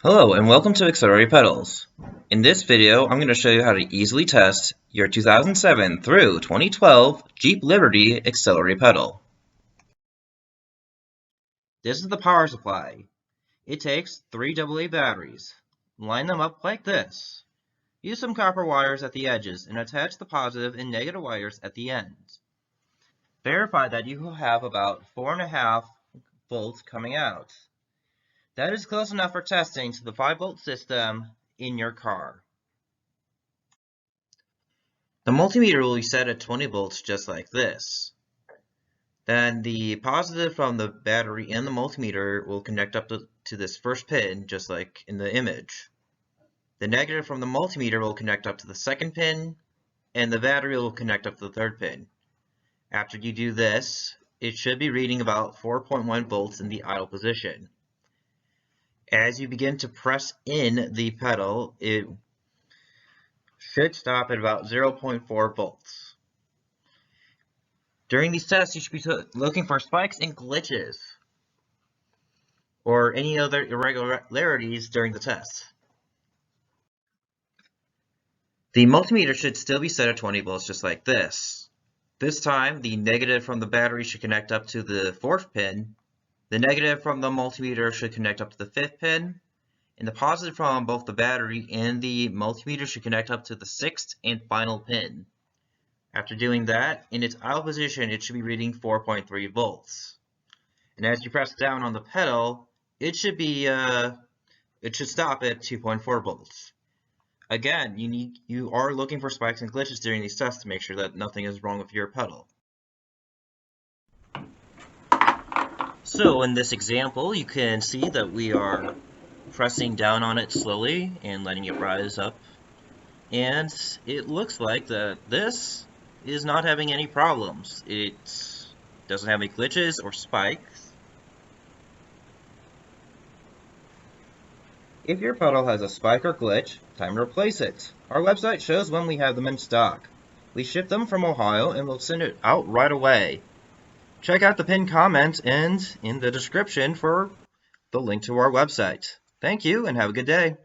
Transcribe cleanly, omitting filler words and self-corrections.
Hello and welcome to Accelerator Pedals. In this video, I'm going to show you how to easily test your 2007 through 2012 Jeep Liberty Accelerator pedal. This is the power supply. It takes 3 AA batteries. Line them up like this. Use some copper wires at the edges and attach the positive and negative wires at the ends. Verify that you will have about 4.5 volts coming out. That is close enough for testing to the 5-volt system in your car. The multimeter will be set at 20 volts just like this. Then the positive from the battery and the multimeter will connect up to this first pin just like in the image. The negative from the multimeter will connect up to the second pin and the battery will connect up to the third pin. After you do this, it should be reading about 4.1 volts in the idle position. As you begin to press in the pedal, it should stop at about 0.4 volts. During these tests, you should be looking for spikes and glitches or any other irregularities during the test. The multimeter should still be set at 20 volts just like this. This time, the negative from the battery should connect up to the fourth pin. The negative from the multimeter should connect up to the fifth pin, and the positive from both the battery and the multimeter should connect up to the sixth and final pin. After doing that, in its idle position, it should be reading 4.3 volts. And as you press down on the pedal, it should stop at 2.4 volts. Again, you are looking for spikes and glitches during these tests to make sure that nothing is wrong with your pedal. So in this example, you can see that we are pressing down on it slowly and letting it rise up. And it looks like that this is not having any problems. It doesn't have any glitches or spikes. If your pedal has a spike or glitch, time to replace it. Our website shows when we have them in stock. We ship them from Ohio and we'll send it out right away. Check out the pinned comment and in the description for the link to our website. Thank you and have a good day.